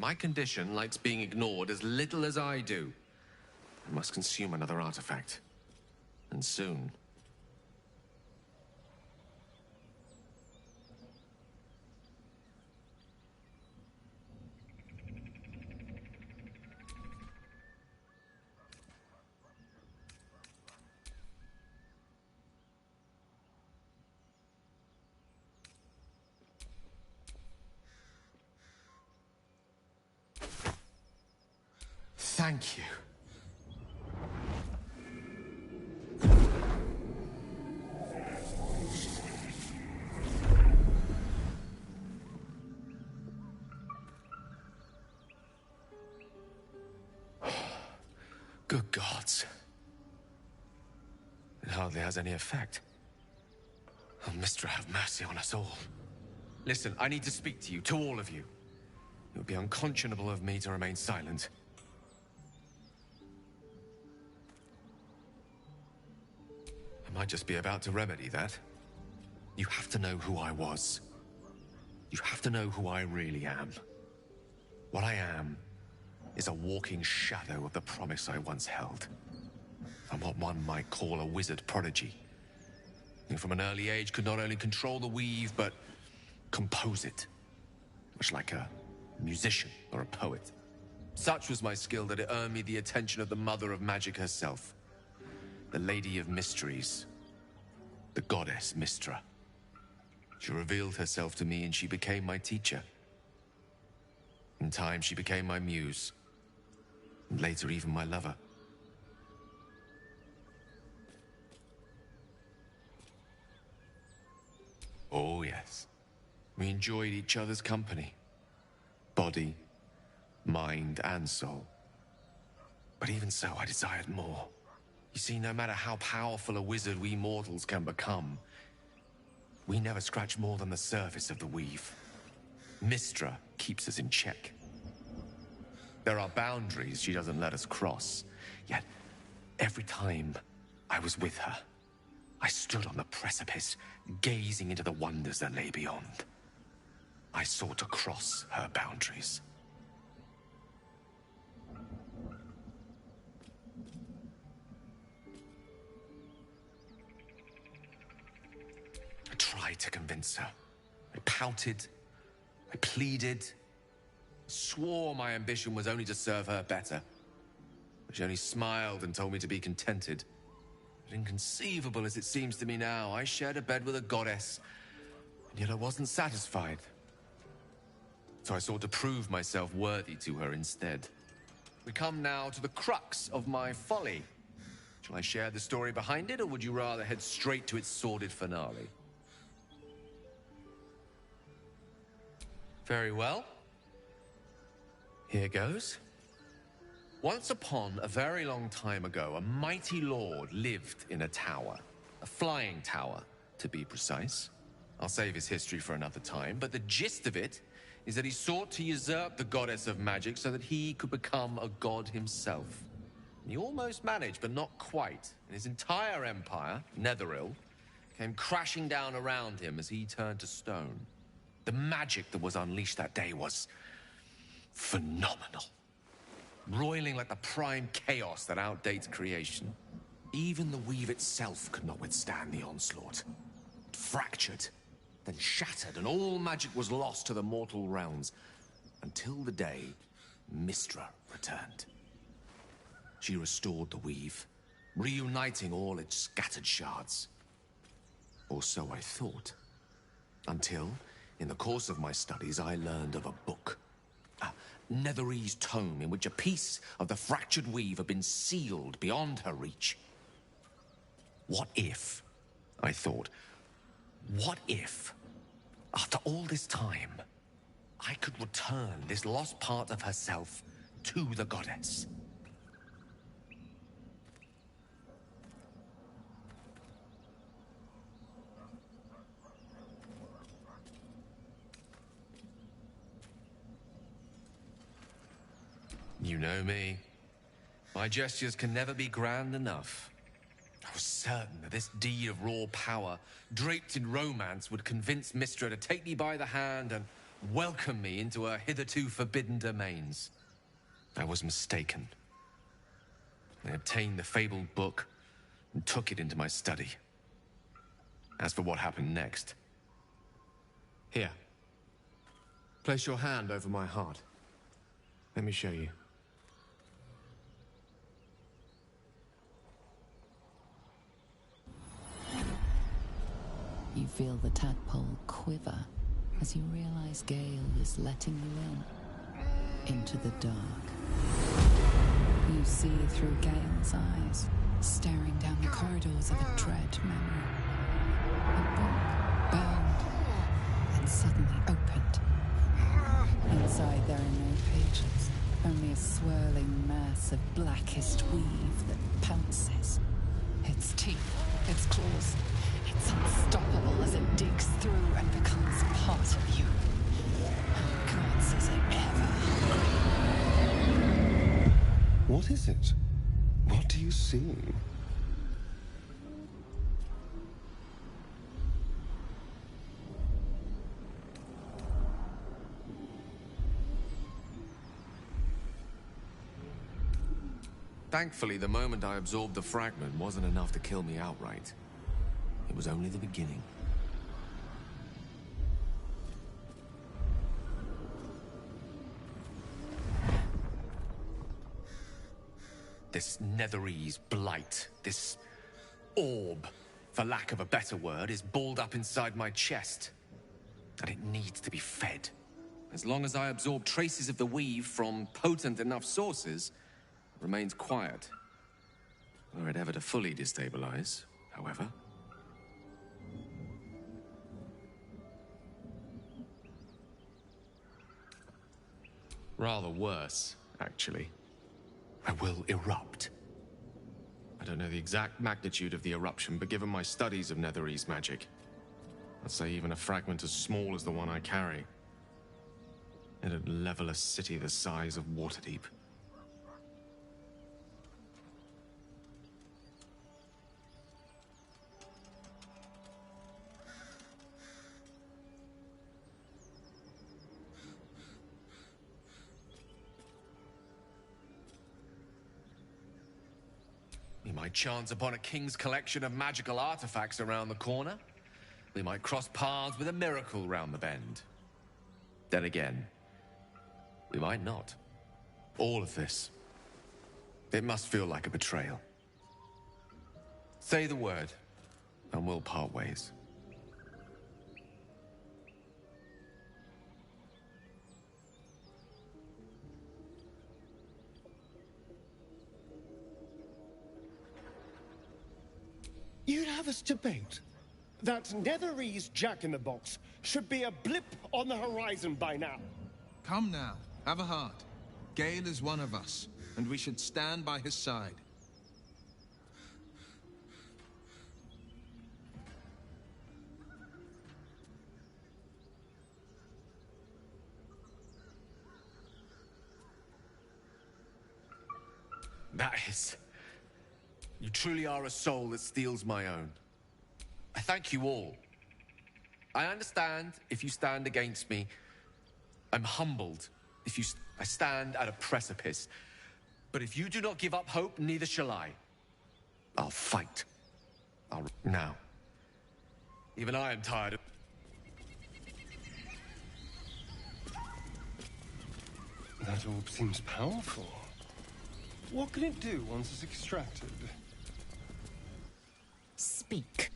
My condition likes being ignored as little as I do. I must consume another artifact. And soon. Thank you. Good gods. It hardly has any effect. Oh, Mistra, have mercy on us all. Listen, I need to speak to you, to all of you. It would be unconscionable of me to remain silent. I might just be about to remedy that. You have to know who I was. You have to know who I really am. What I am is a walking shadow of the promise I once held. I'm what one might call a wizard prodigy. And from an early age could not only control the weave, but compose it. Much like a musician or a poet. Such was my skill that it earned me the attention of the mother of magic herself. The Lady of Mysteries. The goddess Mistra. She revealed herself to me and she became my teacher. In time, she became my muse. And later, even my lover. Oh, yes. We enjoyed each other's company. Body, mind, and soul. But even so, I desired more. You see, no matter how powerful a wizard we mortals can become, we never scratch more than the surface of the weave. Mistra keeps us in check. There are boundaries she doesn't let us cross. Yet, every time I was with her, I stood on the precipice, gazing into the wonders that lay beyond. I sought to cross her boundaries. I tried to convince her. I pouted. I pleaded. Swore my ambition was only to serve her better. But she only smiled and told me to be contented. But inconceivable as it seems to me now, I shared a bed with a goddess, and yet I wasn't satisfied. So I sought to prove myself worthy to her instead. We come now to the crux of my folly. Shall I share the story behind it, or would you rather head straight to its sordid finale? Very well. Here goes. Once upon a very long time ago, a mighty lord lived in a tower. A flying tower, to be precise. I'll save his history for another time, but the gist of it is that he sought to usurp the goddess of magic so that he could become a god himself. And he almost managed, but not quite. And his entire empire, Netheril, came crashing down around him as he turned to stone. The magic that was unleashed that day was phenomenal. Roiling like the prime chaos that outdates creation. Even the weave itself could not withstand the onslaught. It fractured, then shattered, and all magic was lost to the mortal realms. Until the day Mistra returned. She restored the weave, reuniting all its scattered shards. Or so I thought. Until, in the course of my studies, I learned of a book. A Netherese tome in which a piece of the fractured weave had been sealed beyond her reach. What if, I thought, what if, after all this time, I could return this lost part of herself to the goddess? You know me. My gestures can never be grand enough. I was certain that this deed of raw power, draped in romance, would convince Mistra to take me by the hand and welcome me into her hitherto forbidden domains. I was mistaken. I obtained the fabled book and took it into my study. As for what happened next... Here. Place your hand over my heart. Let me show you. You feel the tadpole quiver as you realize Gale is letting you into the dark. You see through Gale's eyes, staring down the corridors of a dread memory. A book bound and suddenly opened. Inside there are no pages, only a swirling mass of blackest weave that pounces. Its teeth, its claws, it's unstoppable as it digs through and becomes part of you. Gods, is it ever hungry? What is it? What do you see? Thankfully, the moment I absorbed the fragment wasn't enough to kill me outright. It was only the beginning. This Netherese blight, this orb, for lack of a better word, is balled up inside my chest. And it needs to be fed. As long as I absorb traces of the weave from potent enough sources, it remains quiet. Were it ever to fully destabilize, however. Rather worse, actually. I will erupt. I don't know the exact magnitude of the eruption, but given my studies of Netherese magic, I'd say even a fragment as small as the one I carry, it'd level a city the size of Waterdeep. We might chance upon a king's collection of magical artifacts around the corner. We might cross paths with a miracle round the bend. Then again, we might not. All of this, it must feel like a betrayal. Say the word, and we'll part ways. You'd have us debate that Netherese Jack-in-the-Box should be a blip on the horizon by now. Come now, have a heart. Gale is one of us, and we should stand by his side. That is... You truly are a soul that steals my own. I thank you all. I understand if you stand against me. I'm humbled if you... I stand at a precipice. But if you do not give up hope, neither shall I. I'll fight. Now. Even I am tired of... That orb seems powerful. What can it do once it's extracted? Speak.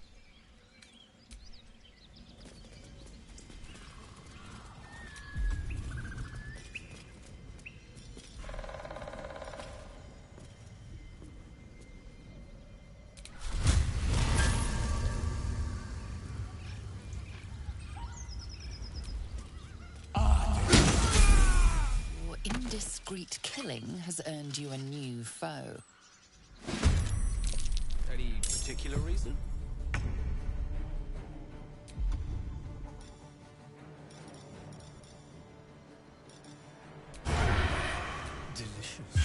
Your indiscreet killing has earned you a new foe. Any particular reason? Delicious.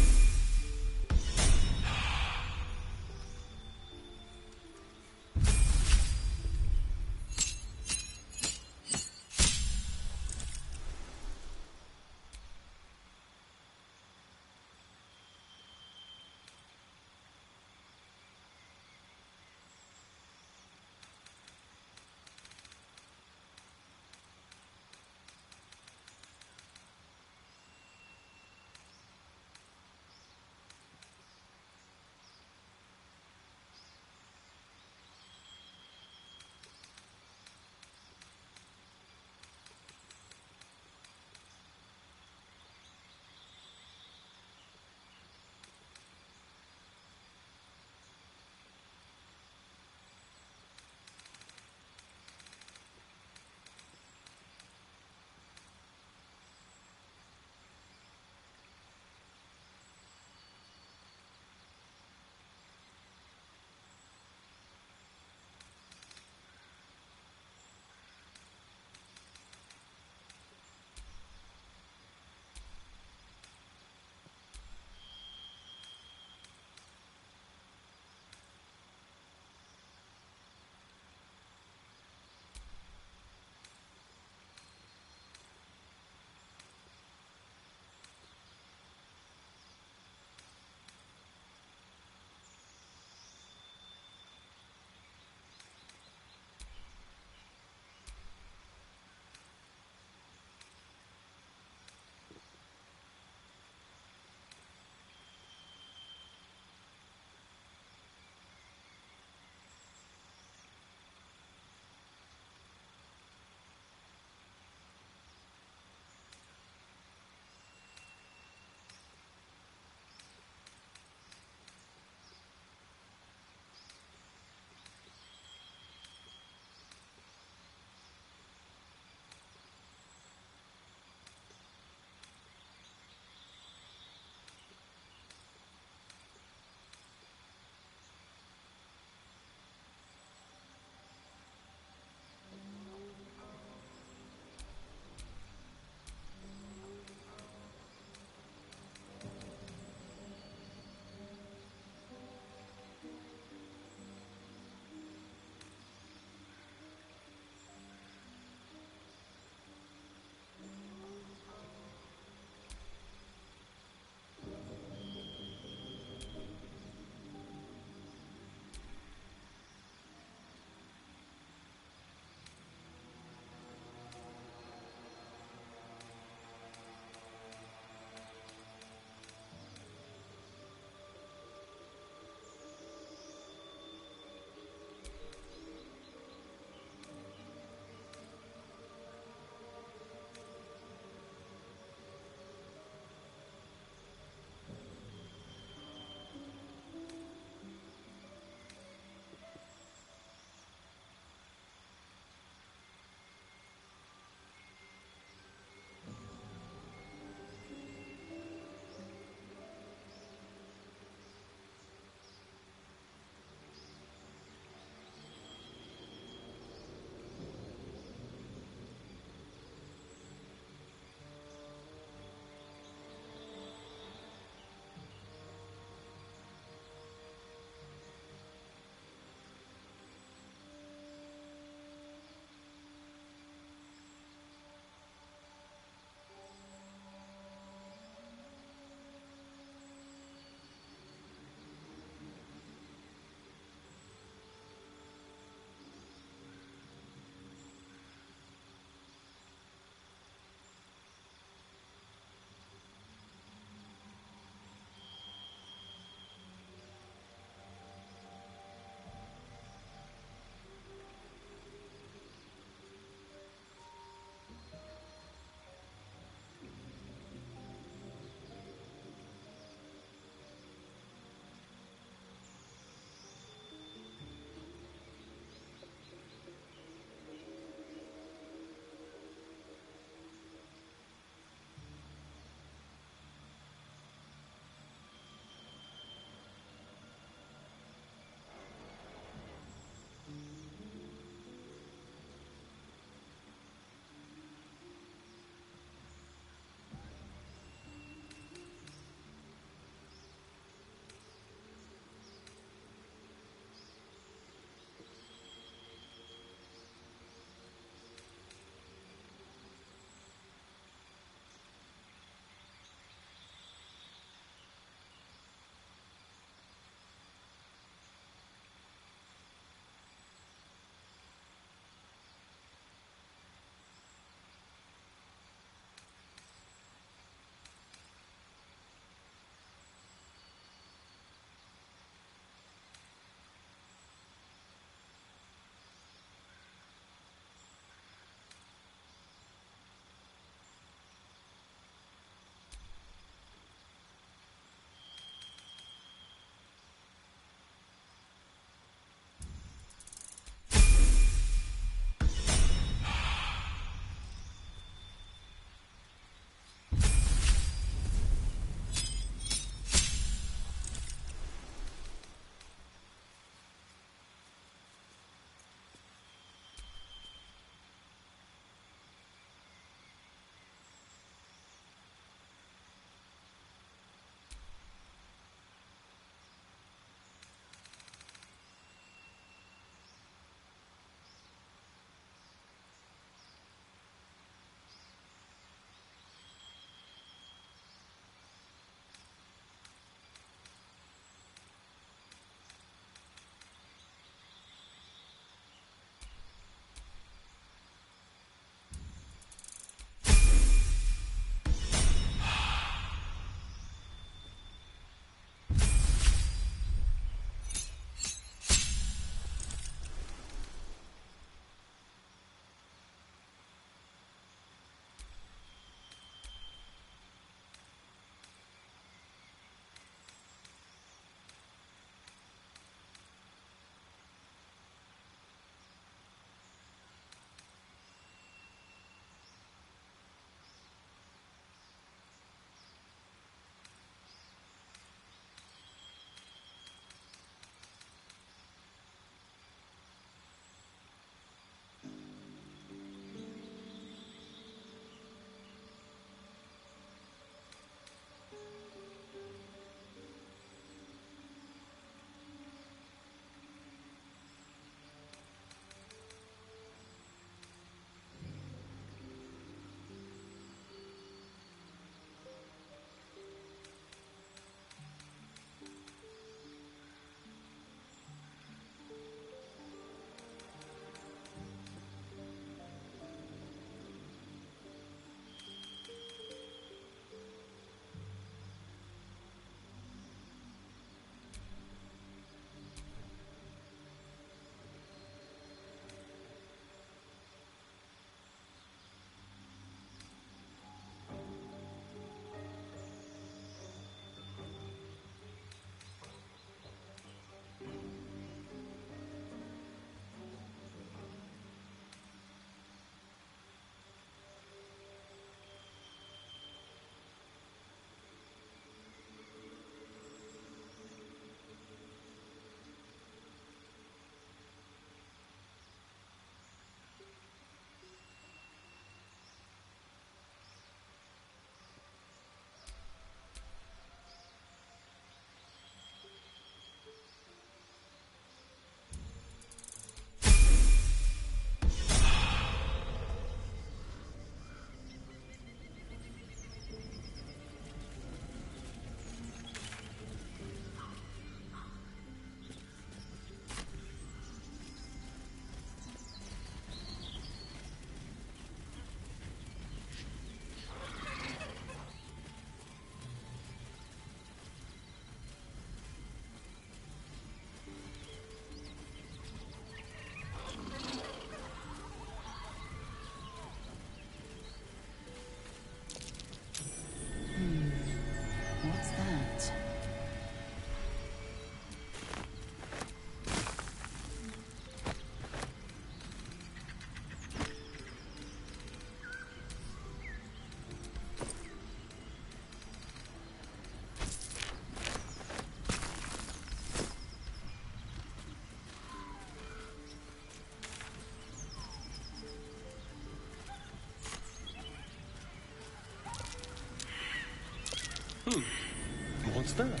What's that?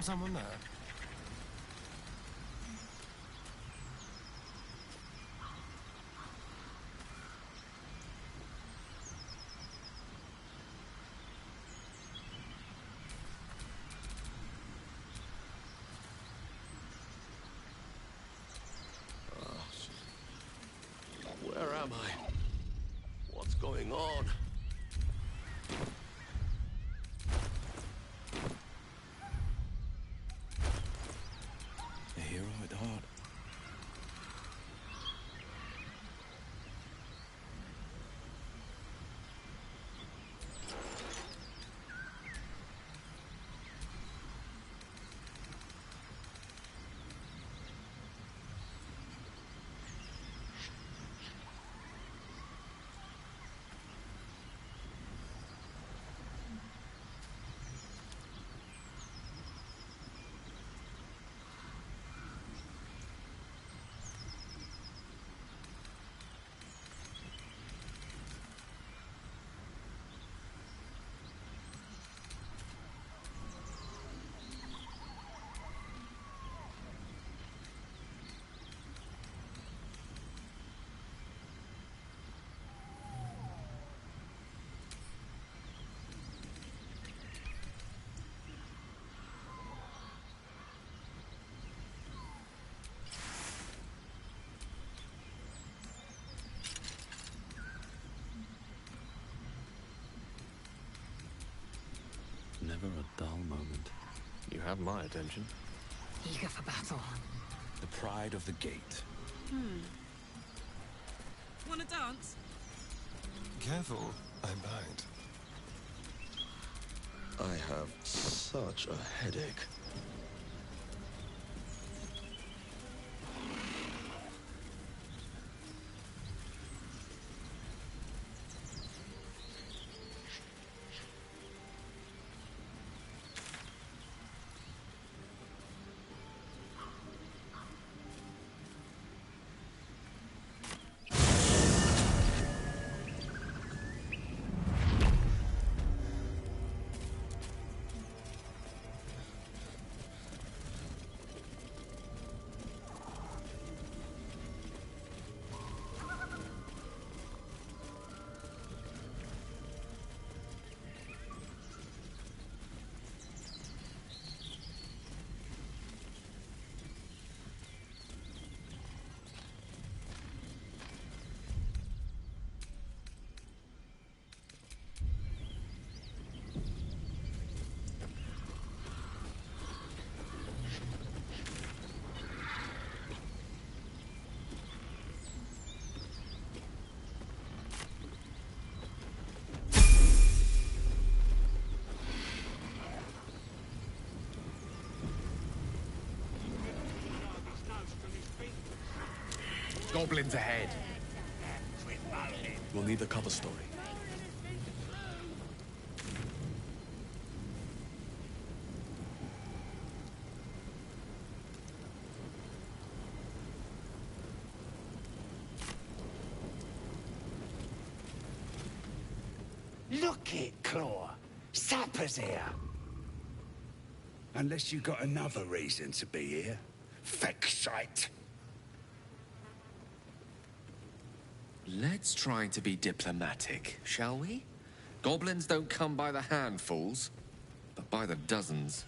Someone there? Where am I? What's going on? A hero at heart. Never a dull moment. You have my attention. Eager for battle. The pride of the gate. Wanna dance? Careful, I bite. I have such a headache. Goblins ahead. We'll need a cover story. Look it, Claw. Sapper's here. Unless you got another reason to be here. Fexite. Let's try to be diplomatic, shall we? Goblins don't come by the handfuls, but by the dozens.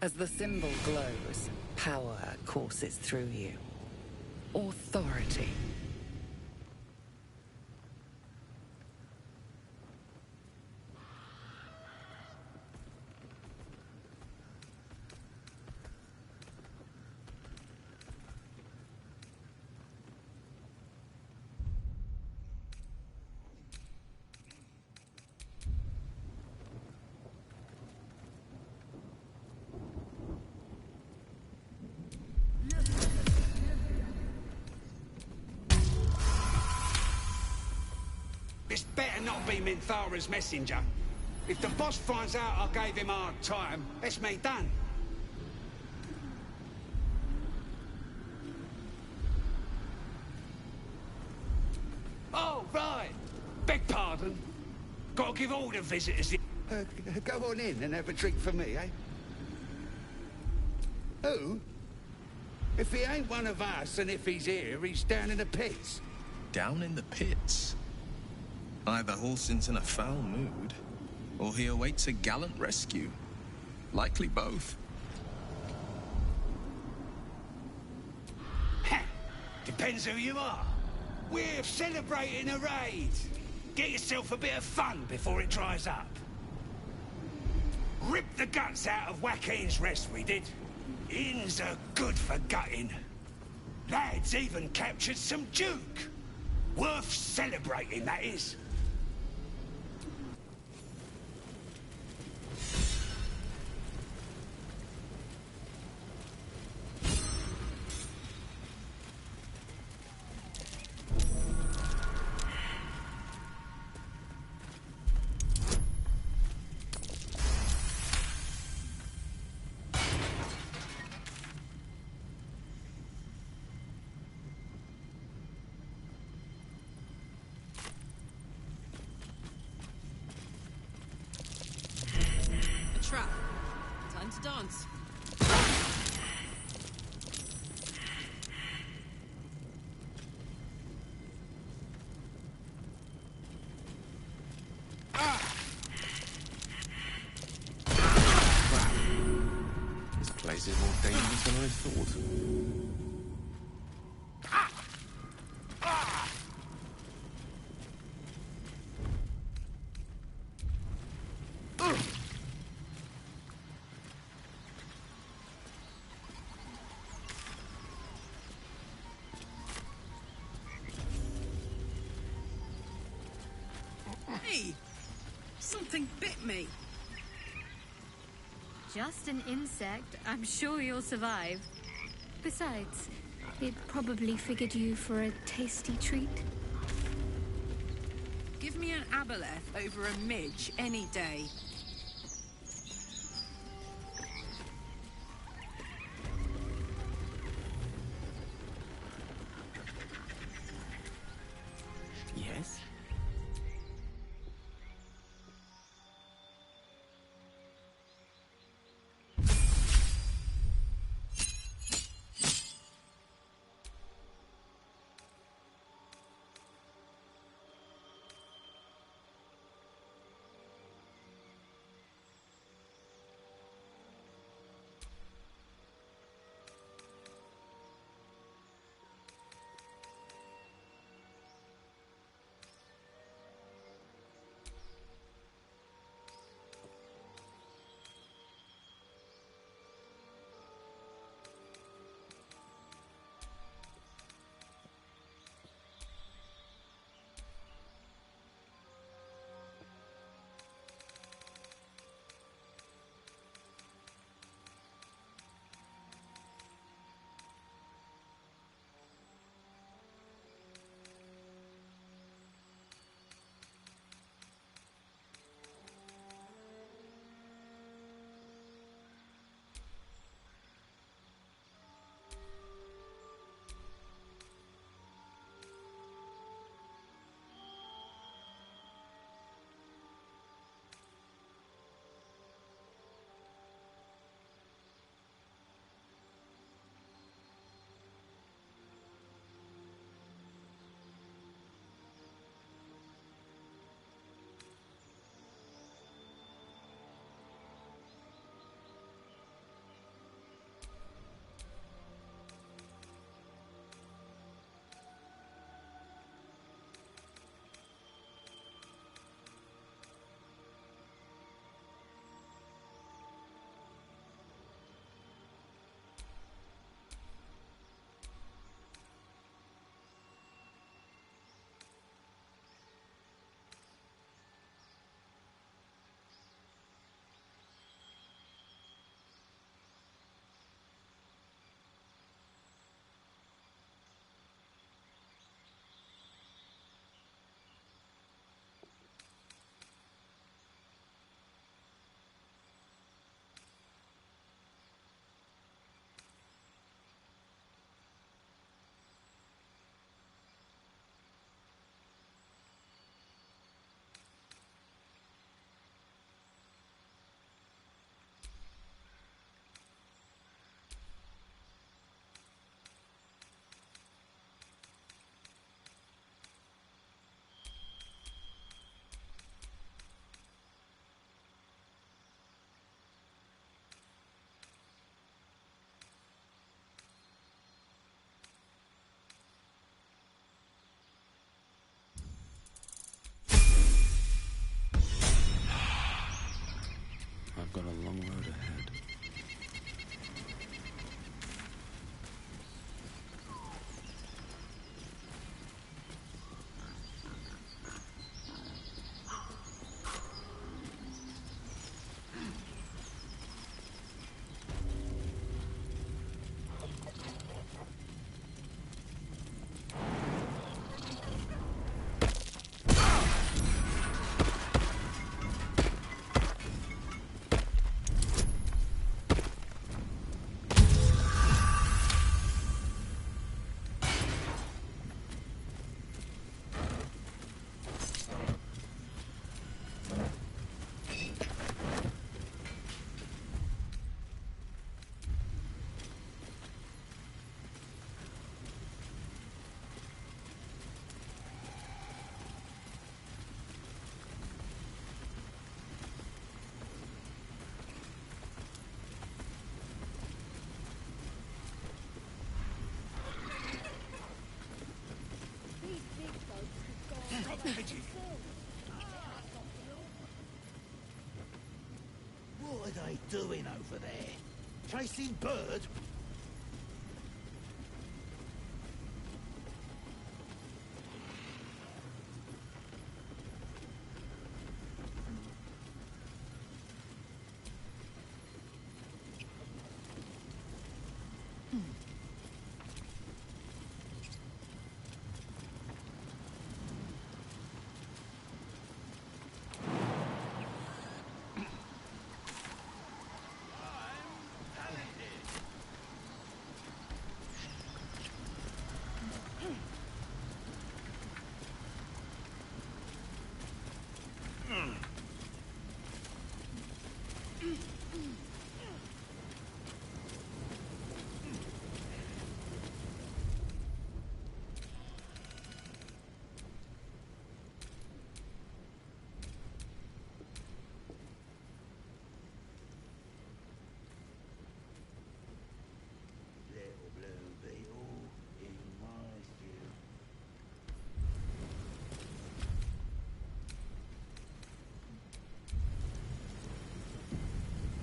As the symbol glows, power courses through you. Authority. This better not be Minthara's messenger. If the boss finds out I gave him a hard time, that's me done. Oh, right. Beg pardon. Gotta give all the visitors the... Go on in and have a drink for me, eh? Who? If he ain't one of us, and if he's here, he's down in the pits. Down in the pits? Either Halsin's in a foul mood, or he awaits a gallant rescue. Likely both. Depends who you are. We're celebrating a raid. Get yourself a bit of fun before it dries up. Ripped the guts out of Joaquin's rest, we did. Inns are good for gutting. Lads even captured some Duke. Worth celebrating, that is. Trap. Time to dance. Crap. This place is more dangerous than I thought. Hey! Something bit me. Just an insect. I'm sure you'll survive. Besides, it probably figured you for a tasty treat. Give me an aboleth over a midge any day. Yes? I've got a long road ahead. What are they doing over there? Chasing birds?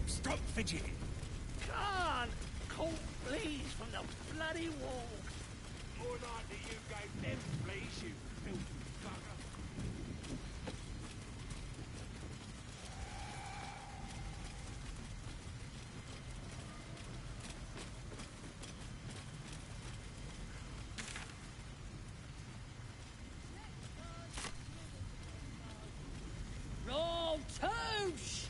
Stop fidgeting. Can't! Caught fleas from the bloody wall. More likely you gave them fleas, you filthy bugger. Roll touche!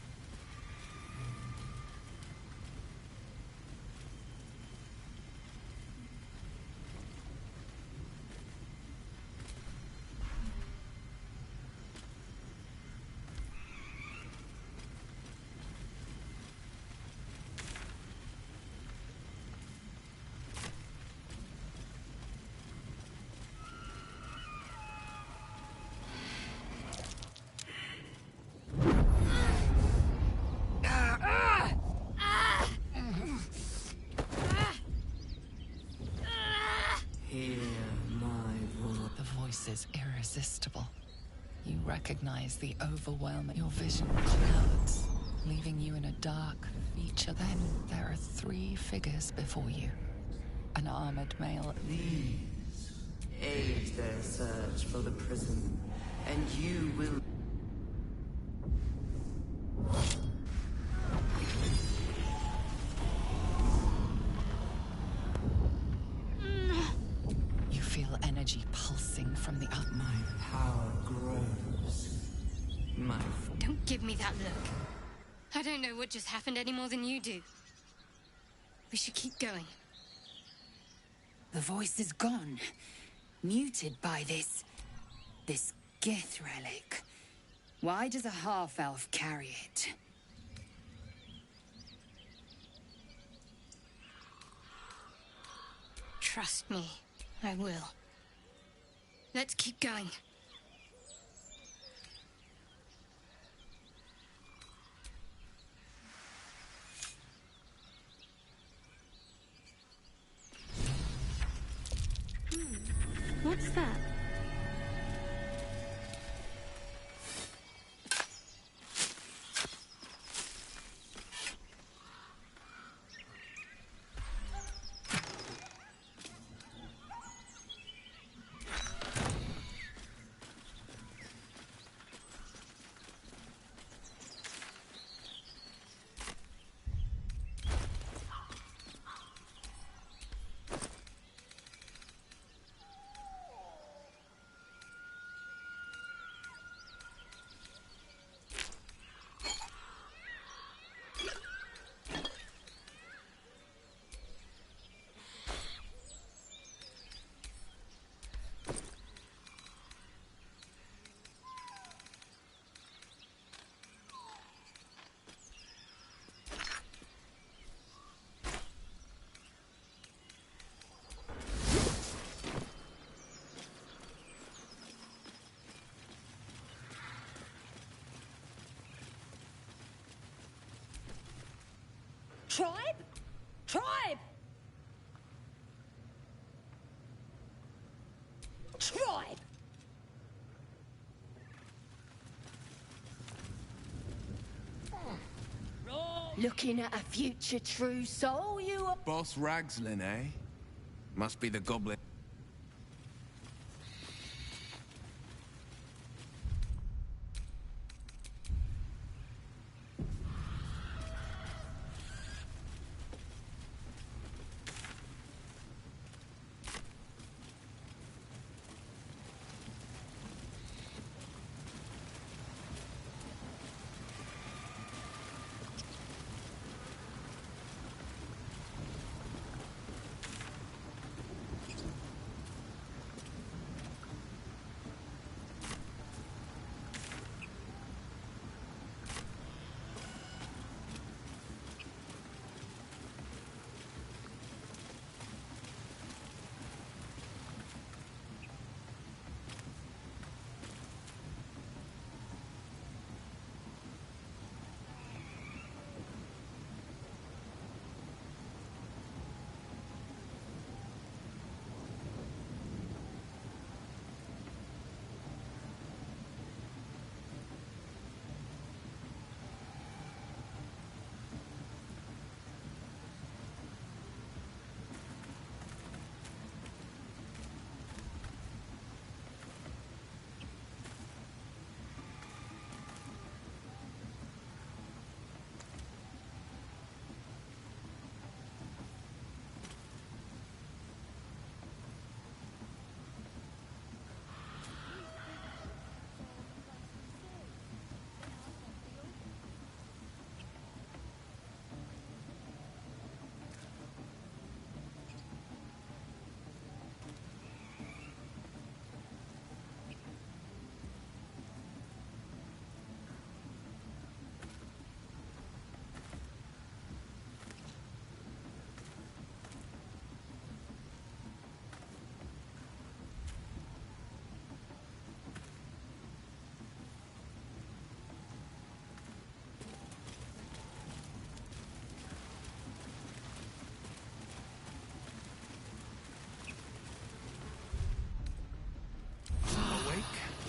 The voice is irresistible. You recognize the overwhelming. Your vision clouds, leaving you in a dark feature. Then there are three figures before you. An armored male. These aid their search for the prison, and you will... You feel energy pulsing from the up. My power grows. My... Don't give me that look. I don't know what just happened any more than you do. We should keep going. The voice is gone. Muted by this Gith relic. Why does a half-elf carry it? Trust me, I will. Let's keep going. What's that? Tribe? Tribe! Tribe! Looking at a future true soul, you are... Boss Ragslin, eh? Must be the goblin.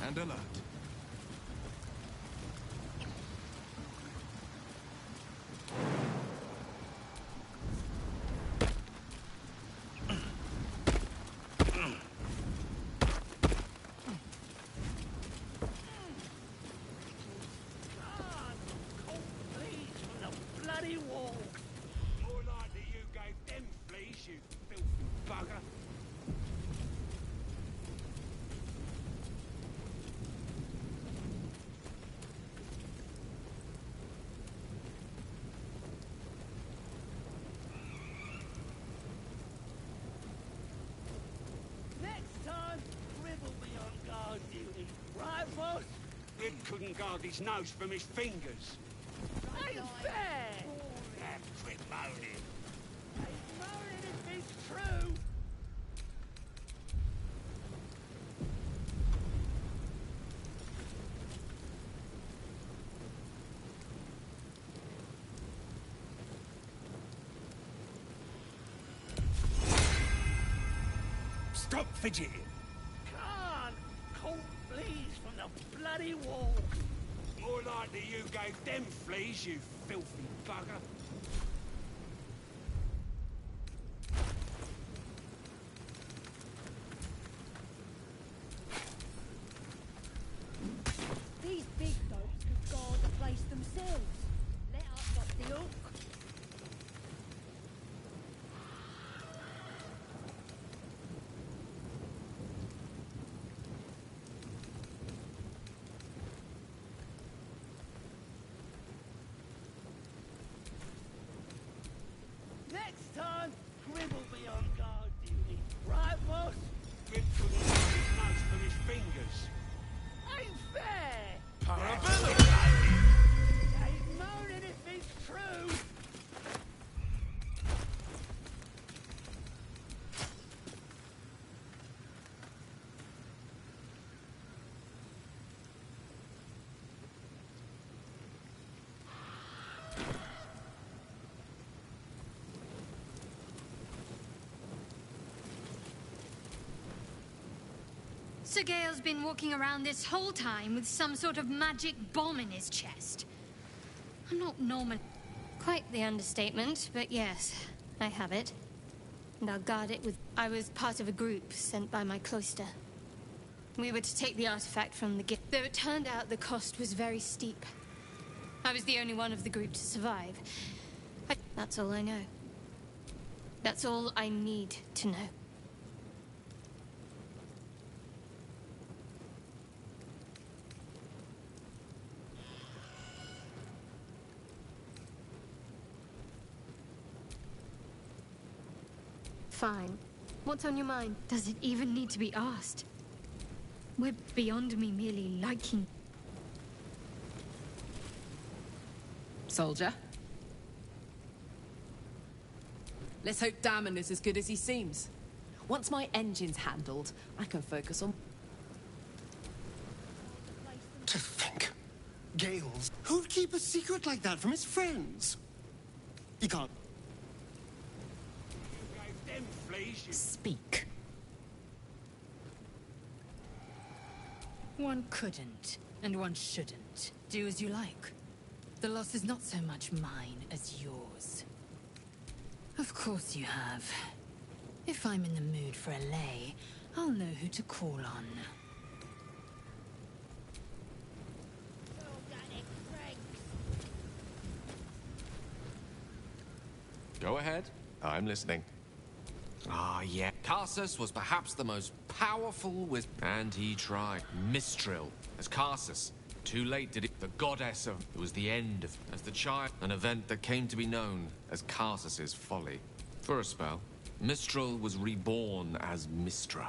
And alert. Bloody wall! More likely you gave them fleas, you filthy bugger. Rib couldn't guard his nose from his fingers. Ain't fair! Quit moaning. Ain't moaning if it's true! Stop fidgeting. Can't! Cold fleas from the bloody wall! More likely you gave them fleas, you filthy bugger. These big dopes could guard the place themselves. Let us off the hook. Next time, Grim will be on guard duty. Right, boss? Rib couldn't guard his nose from his fingers. Ain't fair! Parabellum! Ain't moaning if it's true! Sir Gale's been walking around this whole time with some sort of magic bomb in his chest. I'm not Norman. Quite the understatement, but yes, I have it. And I'll guard it with... I was part of a group sent by my cloister. We were to take the artifact from the gift, though it turned out the cost was very steep. I was the only one of the group to survive. That's all I know. That's all I need to know. Fine. What's on your mind? Does it even need to be asked? We're beyond me merely liking... Soldier? Let's hope Damon is as good as he seems. Once my engine's handled, I can focus on... To think. Gales. Who'd keep a secret like that from his friends? He can't. Speak. One couldn't, and one shouldn't. Do as you like. The loss is not so much mine as yours. Of course you have. If I'm in the mood for a lay, I'll know who to call on. Go ahead. I'm listening. Ah, yeah. Karsus was perhaps the most powerful wizard, and he tried. Mistral as Karsus. Too late did it. The goddess of... It was the end of... As the child... An event that came to be known as Karsus's folly. For a spell, Mistral was reborn as Mistra.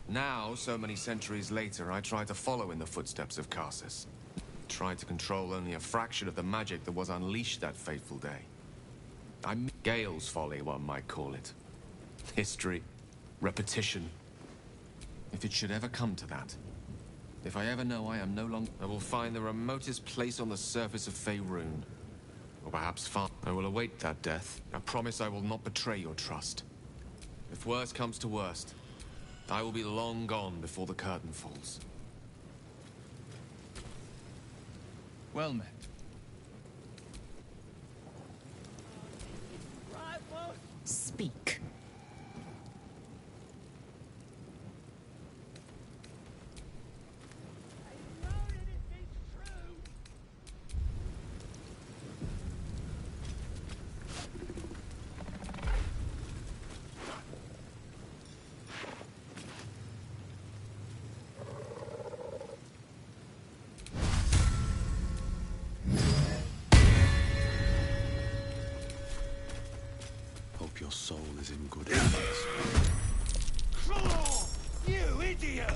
Now, so many centuries later, I try to follow in the footsteps of Karsus. Tried to control only a fraction of the magic that was unleashed that fateful day. I'm Gale's folly, one might call it. History. Repetition. If it should ever come to that, if I ever know I am no longer... I will find the remotest place on the surface of Faerun. Or perhaps far... I will await that death. I promise I will not betray your trust. If worst comes to worst, I will be long gone before the curtain falls. Well met. Speak. Hope your soul is in good hands. Claw! You idiot!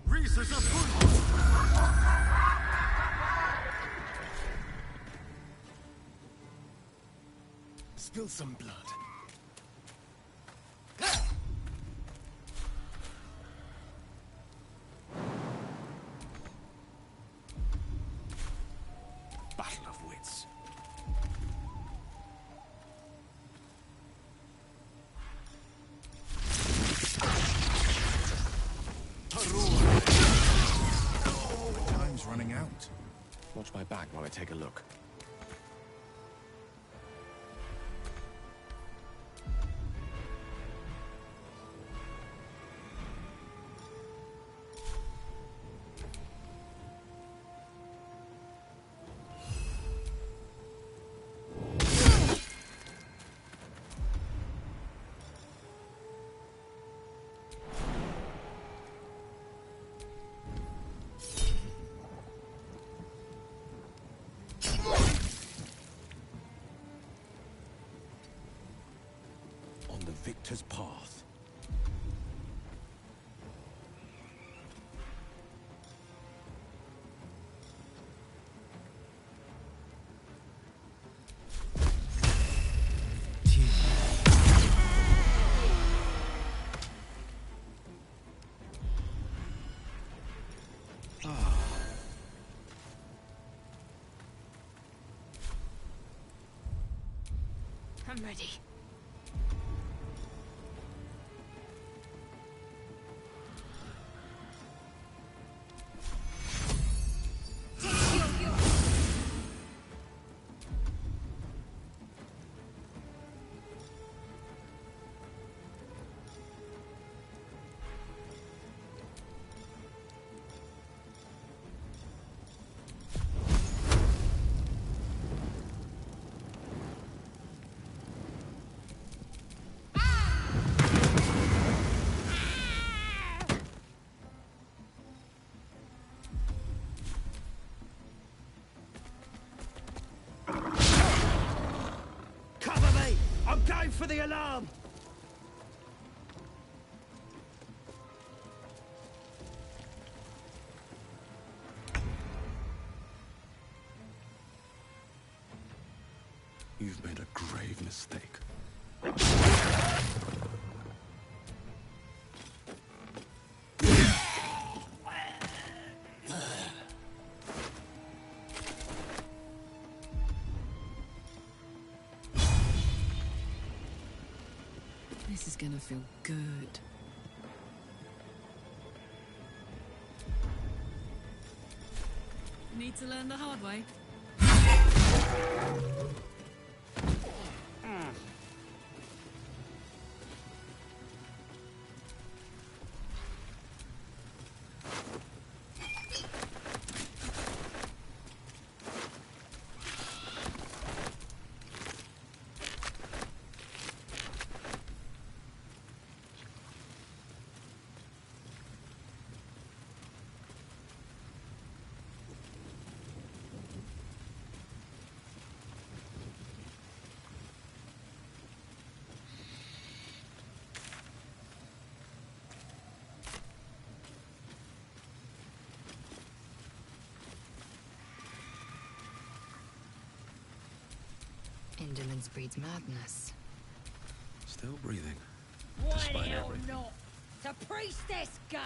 Reese is a fool! Spill some blood. Battle of wits. Time's running out. Watch my back while I take a look. The victor's path. I'm ready. Going for the alarm! You've made a grave mistake. This is gonna feel good. Need to learn the hard way. Indolence breeds madness. Still breathing. Why the Despite hell everything. not? To priestess gut!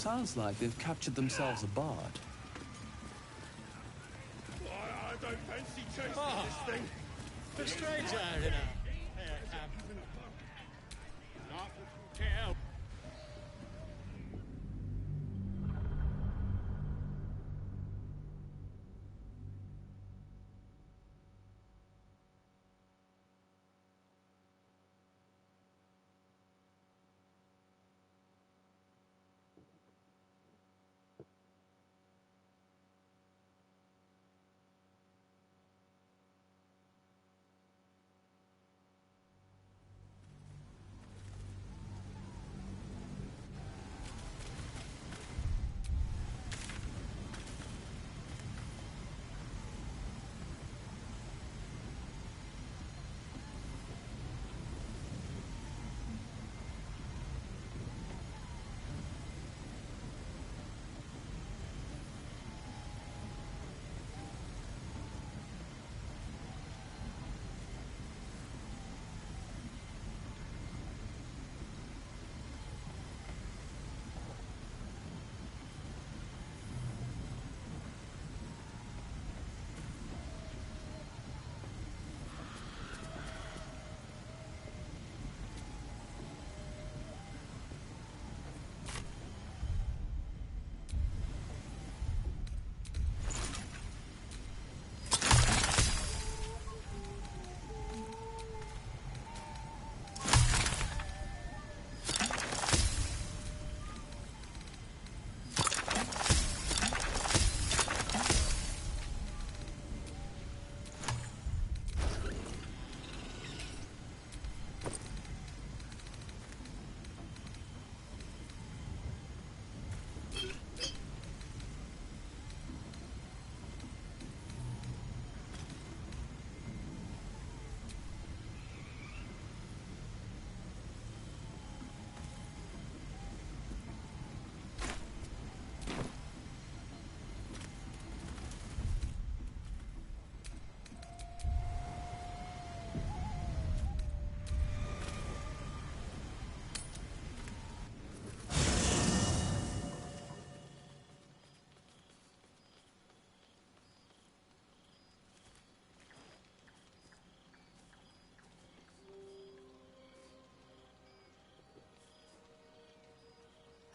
Sounds like they've captured themselves a bard. I don't fancy chasing this thing. The stranger, you know. Not care.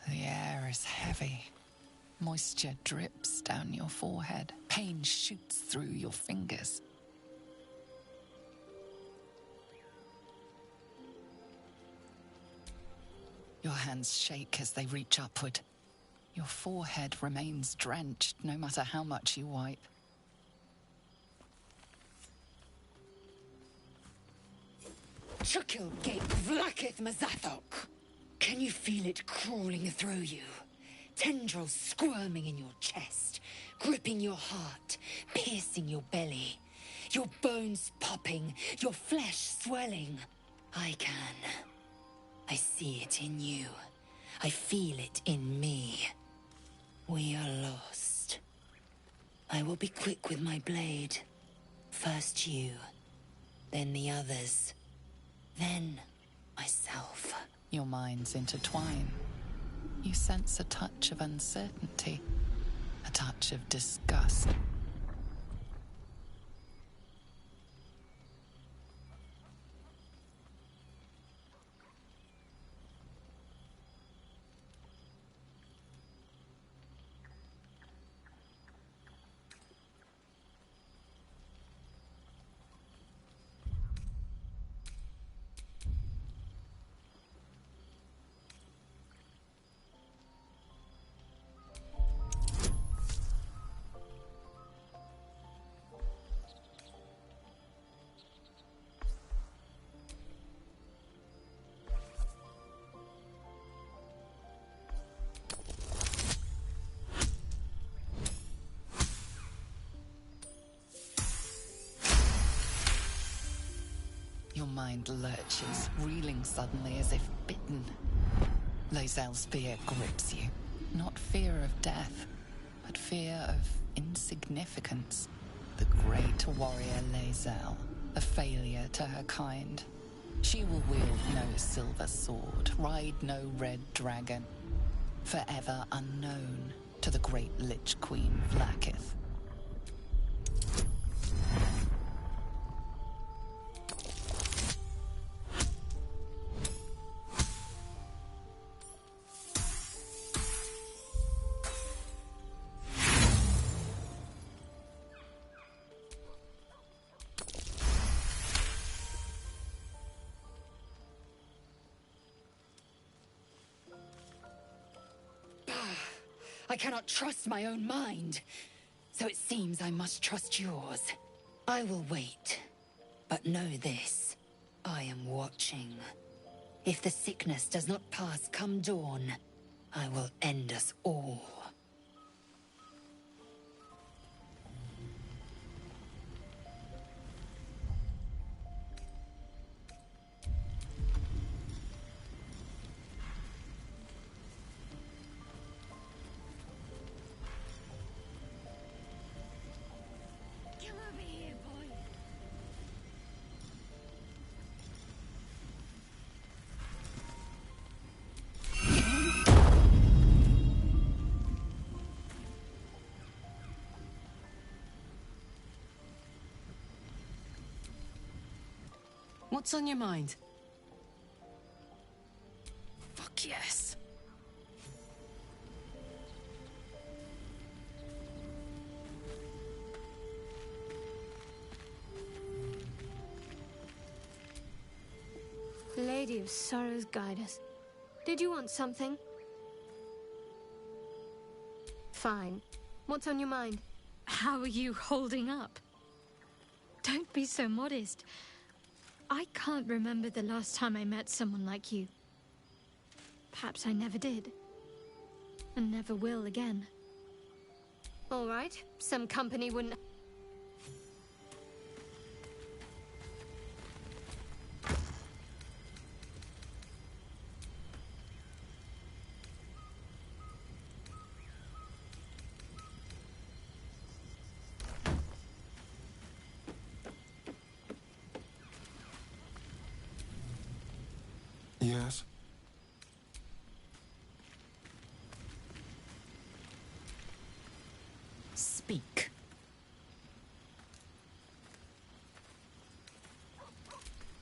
The air is heavy. Moisture drips down your forehead. Pain shoots through your fingers. Your hands shake as they reach upward. Your forehead remains drenched no matter how much you wipe. Chukil gate vlakith mazathok. Can you feel it crawling through you? Tendrils squirming in your chest, gripping your heart, piercing your belly. Your bones popping, your flesh swelling. I can. I see it in you. I feel it in me. We are lost. I will be quick with my blade. First you, then the others, then myself. Your minds intertwine. You sense a touch of uncertainty, a touch of disgust. Your mind lurches, reeling suddenly as if bitten. Lae'zel's fear grips you. Not fear of death, but fear of insignificance. The great warrior Lae'zel, a failure to her kind. She will wield no silver sword, ride no red dragon. forever unknown to the great Lich Queen Vlaakith. I cannot trust my own mind. So it seems I must trust yours. I will wait. But know this. I am watching. If the sickness does not pass come dawn, I will end us all. What's on your mind? Fuck yes. Lady of Sorrows, guide us. Did you want something? Fine. What's on your mind? How are you holding up? Don't be so modest. I can't remember the last time I met someone like you. Perhaps I never did. And never will again. All right, some company wouldn't... Yes? Speak.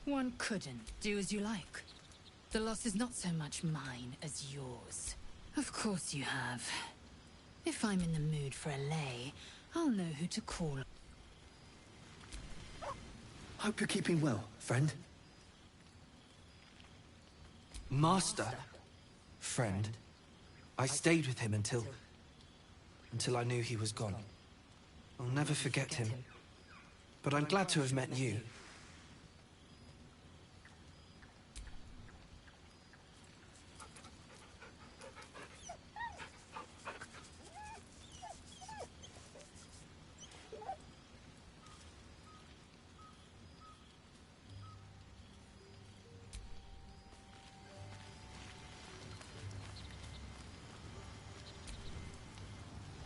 One couldn't do as you like. The loss is not so much mine as yours. Of course you have. If I'm in the mood for a lay, I'll know who to call. Hope you're keeping well, friend. Master. Friend. I stayed with him until I knew he was gone. I'll never forget him. But I'm glad to have met you.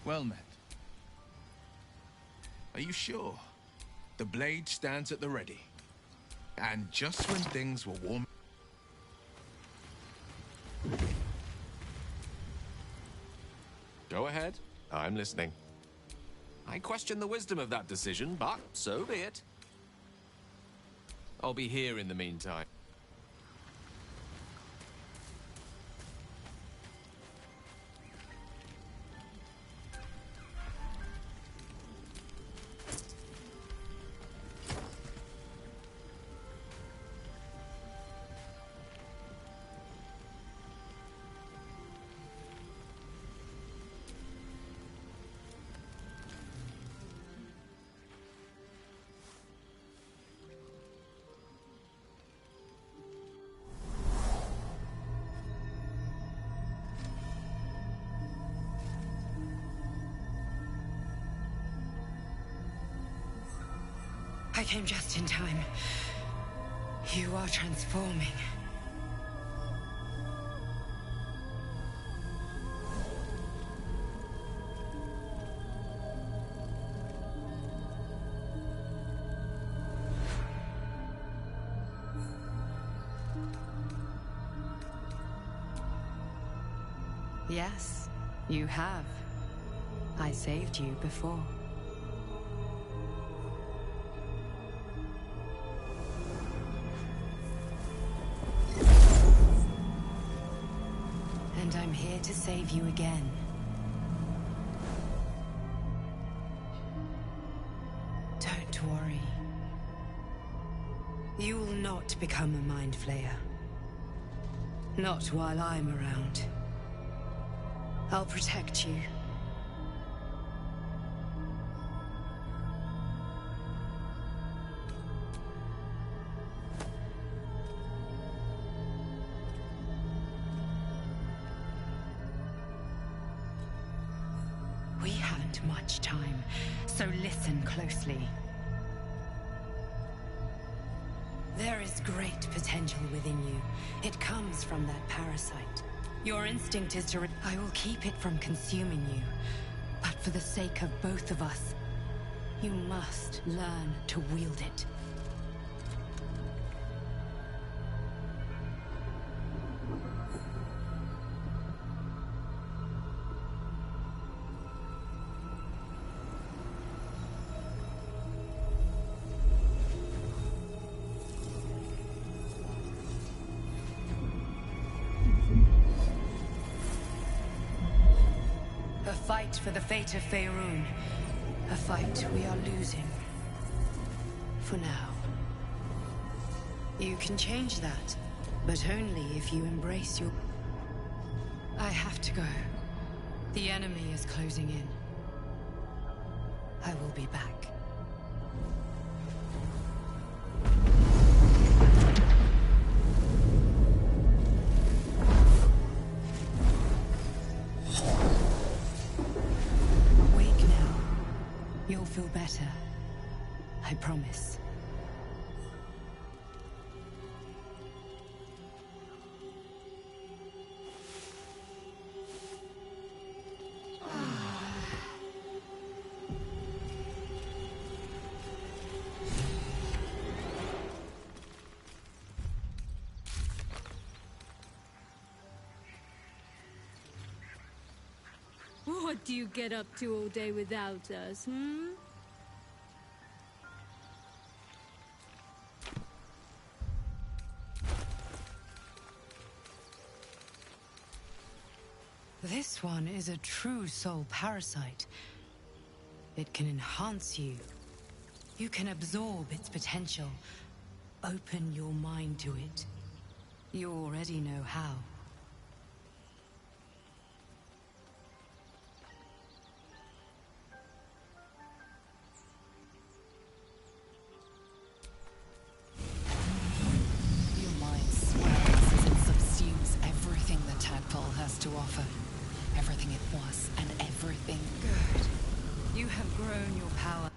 Well met. Are you sure? The blade stands at the ready. And just when things were warm... Go ahead. I'm listening. I question the wisdom of that decision, but so be it. I'll be here in the meantime. I came just in time. You are transforming. Yes, you have. I saved you before. And I'm here to save you again. Don't worry. You will not become a Mind Flayer. Not while I'm around. I'll protect you. We haven't much time, so listen closely. There is great potential within you. It comes from that parasite. Your instinct is to... I will keep it from consuming you. But for the sake of both of us, you must learn to wield it. A fight for the fate of Faerun. A fight we are losing. For now. You can change that, but only if you embrace your... I have to go. The enemy is closing in. I will be back. You'll feel better. I promise. What do you get up to all day without us, hmm? This one is a true soul parasite. It can enhance you. You can absorb its potential. Open your mind to it. You already know how. Your mind swells as it subsumes everything the tadpole has to offer. Everything it was and everything good. You have grown your power.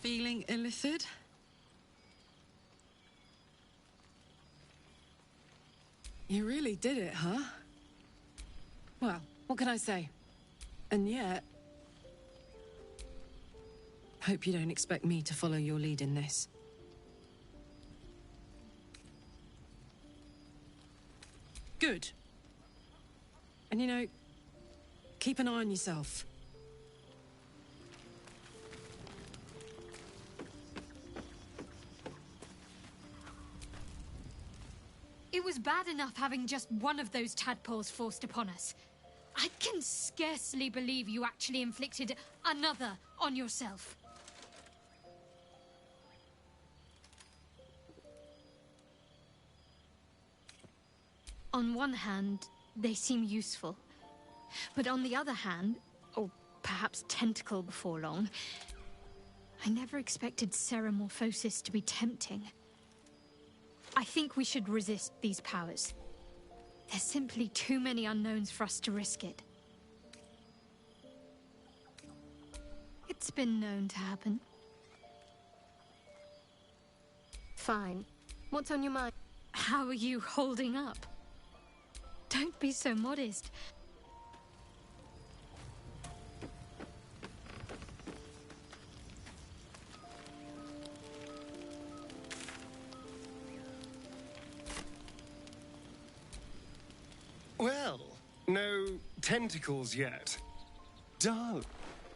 Feeling illicit? You really did it, huh? Well, what can I say? And yet... Hope you don't expect me to follow your lead in this. Good. And you know, keep an eye on yourself. It was bad enough having just one of those tadpoles forced upon us. I can scarcely believe you actually inflicted another on yourself. On one hand, they seem useful. But on the other hand, or perhaps tentacle before long, I never expected ceramorphosis to be tempting. I think we should resist these powers. There's simply too many unknowns for us to risk it. It's been known to happen. Fine. What's on your mind? How are you holding up? Don't be so modest. Well, no tentacles yet. Darling,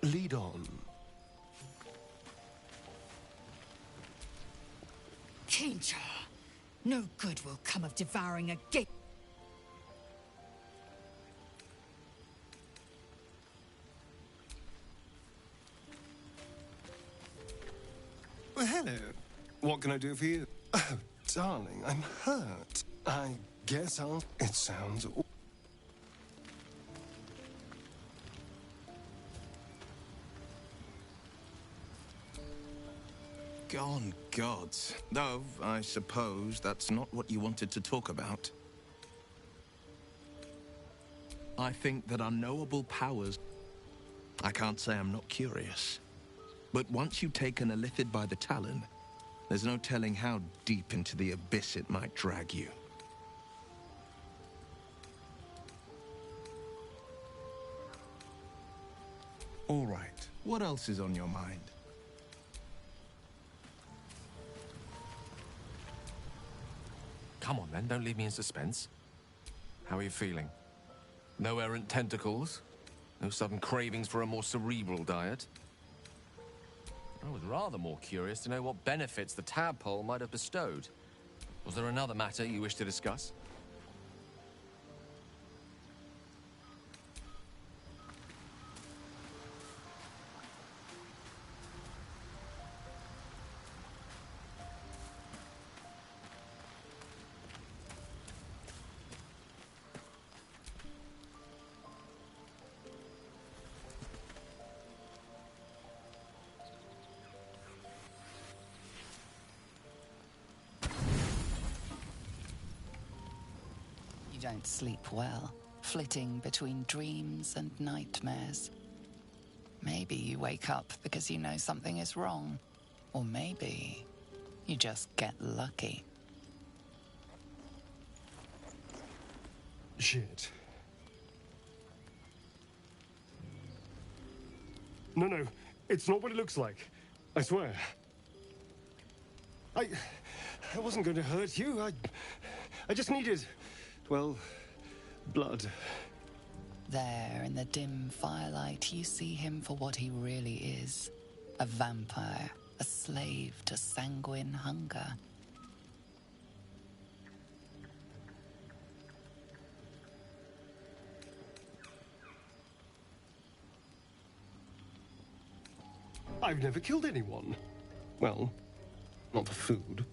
lead on. Kincha, no good will come of devouring a gate. Well, hello. What can I do for you? Oh, darling, I'm hurt. I guess I'll... It sounds... Gone gods. Though, I suppose that's not what you wanted to talk about. I think that unknowable powers... I can't say I'm not curious. But once you take an illithid by the talon, there's no telling how deep into the abyss it might drag you. All right. What else is on your mind? Come on, then. Don't leave me in suspense. How are you feeling? No errant tentacles? No sudden cravings for a more cerebral diet? I was rather more curious to know what benefits the tadpole might have bestowed. Was there another matter you wish to discuss? You don't sleep well, flitting between dreams and nightmares. Maybe you wake up because you know something is wrong. Or maybe you just get lucky. Shit. No, it's not what it looks like. I swear. I wasn't going to hurt you. I just needed, well, blood. There, in the dim firelight, you see him for what he really is. A vampire, a slave to sanguine hunger. I've never killed anyone. Well, not for food.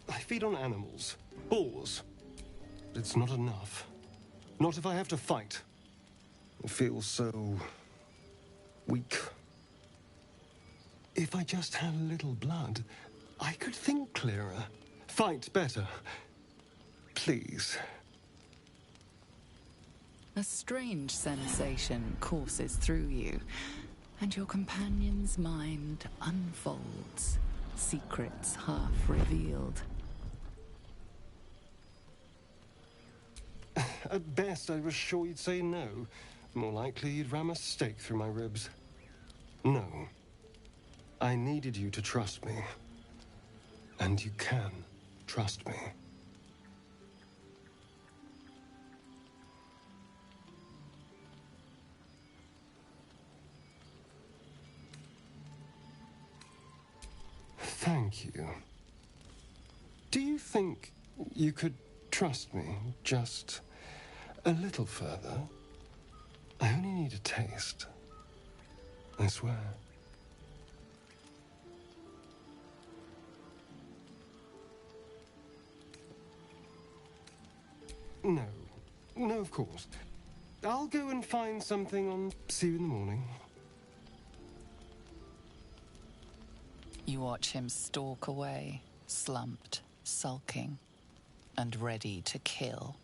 I feed on animals, boars. But it's not enough. Not if I have to fight. I feel so weak. If I just had a little blood, I could think clearer, fight better. Please. A strange sensation courses through you, and your companion's mind unfolds, secrets half revealed. At best, I was sure you'd say no. More likely, you'd ram a stake through my ribs. No. I needed you to trust me. And you can trust me. Thank you. Do you think you could trust me just a little further? I only need a taste. I swear. No. No, of course. I'll go and find something on... See you in the morning. You watch him stalk away, slumped, sulking, and ready to kill.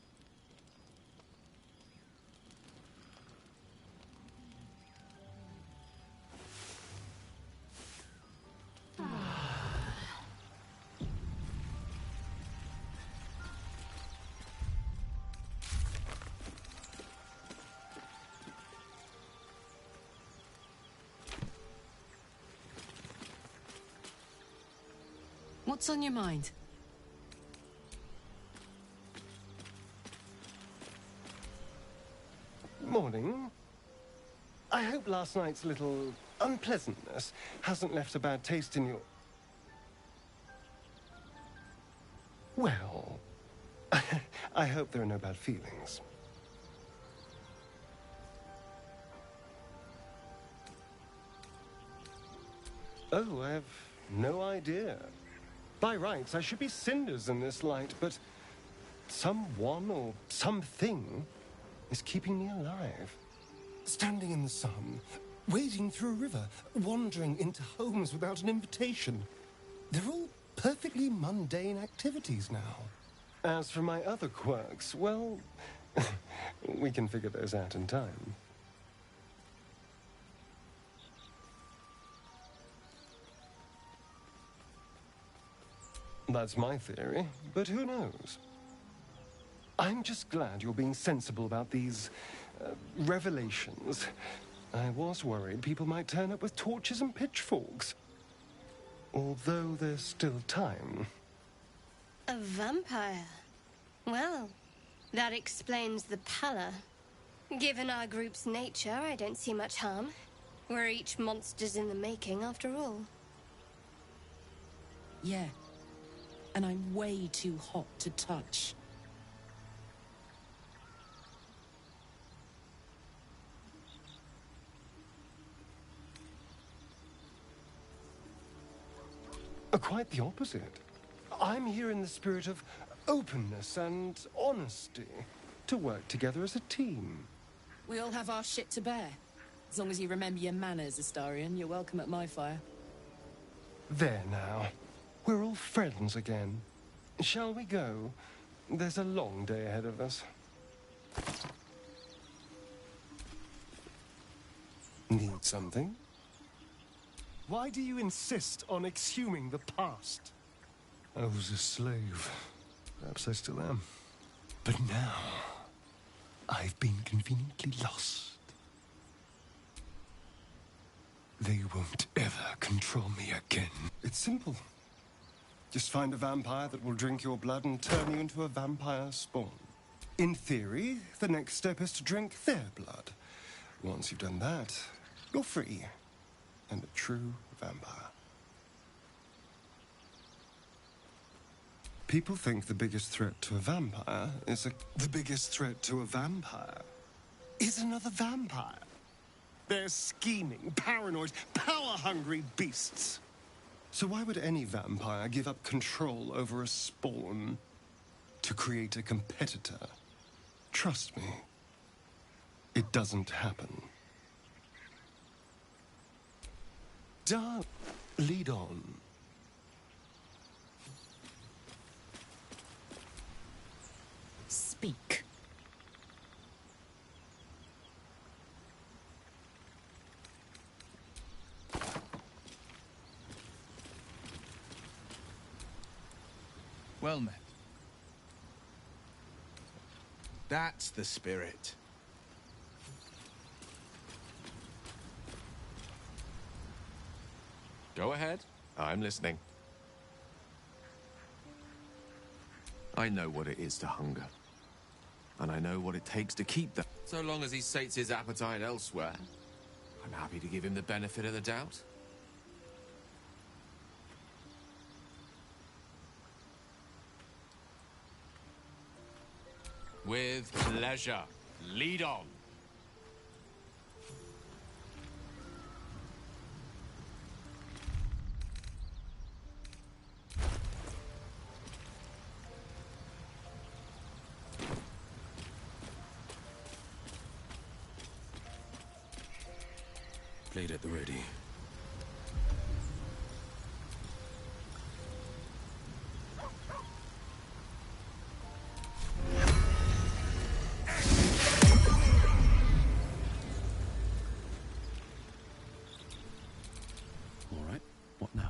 What's on your mind? Morning. I hope last night's little unpleasantness hasn't left a bad taste in your... Well, I hope there are no bad feelings. Oh, I have no idea. By rights, I should be cinders in this light, but someone or something is keeping me alive. Standing in the sun, wading through a river, wandering into homes without an invitation. They're all perfectly mundane activities now. As for my other quirks, well, we can figure those out in time. That's my theory, but who knows? I'm just glad you're being sensible about these revelations. I was worried people might turn up with torches and pitchforks. Although there's still time. A vampire? Well, that explains the pallor. Given our group's nature, I don't see much harm. We're each monsters in the making, after all. Yeah. And I'm way too hot to touch. Quite the opposite. I'm here in the spirit of openness and honesty, to work together as a team. We all have our shit to bear. As long as you remember your manners, Astarion, you're welcome at my fire. There now. We're all friends again. Shall we go? There's a long day ahead of us. Need something? Why do you insist on exhuming the past? I was a slave. Perhaps I still am. But now, I've been conveniently lost. They won't ever control me again. It's simple. Just find a vampire that will drink your blood and turn you into a vampire spawn. In theory, the next step is to drink their blood. Once you've done that, you're free. And a true vampire. People think the biggest threat to a vampire is The biggest threat to a vampire is another vampire. They're scheming, paranoid, power-hungry beasts. So why would any vampire give up control over a spawn to create a competitor? Trust me, it doesn't happen. Lead on. Speak. Well met. That's the spirit. Go ahead. I'm listening. I know what it is to hunger. And I know what it takes to keep that. So long as he sates his appetite elsewhere, I'm happy to give him the benefit of the doubt. With pleasure. Lead on. Blade at the ready. All right, what now?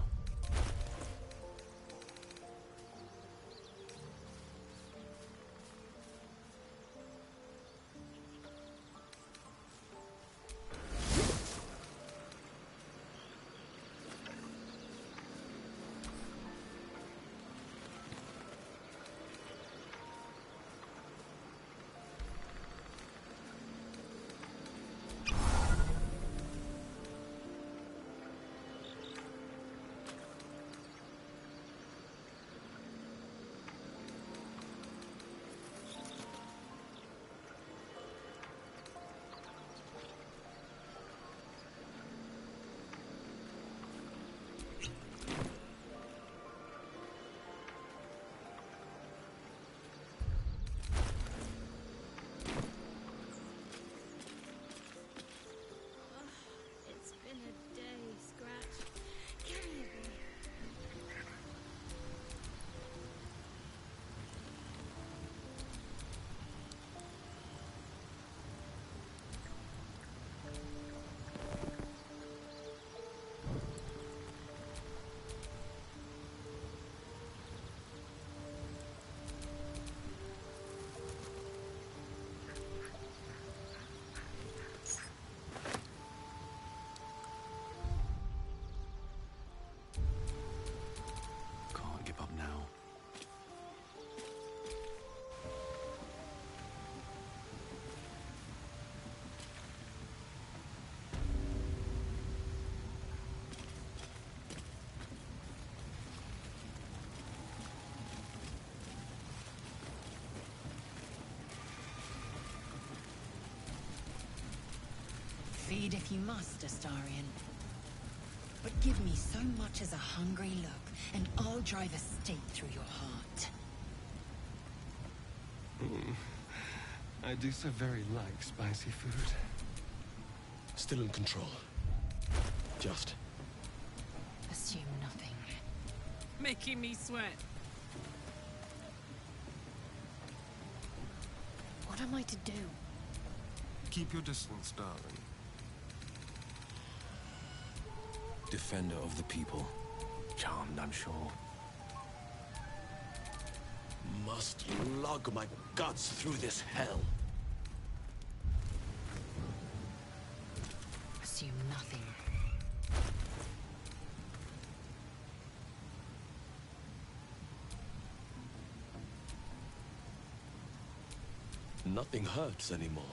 It's been a day, Scratch. Carry me. Can't give up now. Feed if you must, Astarion. But give me so much as a hungry look, and I'll drive a stake through your heart. I do so very like spicy food. Still in control. Just. Assume nothing. Making me sweat. What am I to do? Keep your distance, darling. Defender of the people. Charmed, I'm sure. Must lug my guts through this hell. Assume nothing. Nothing hurts anymore.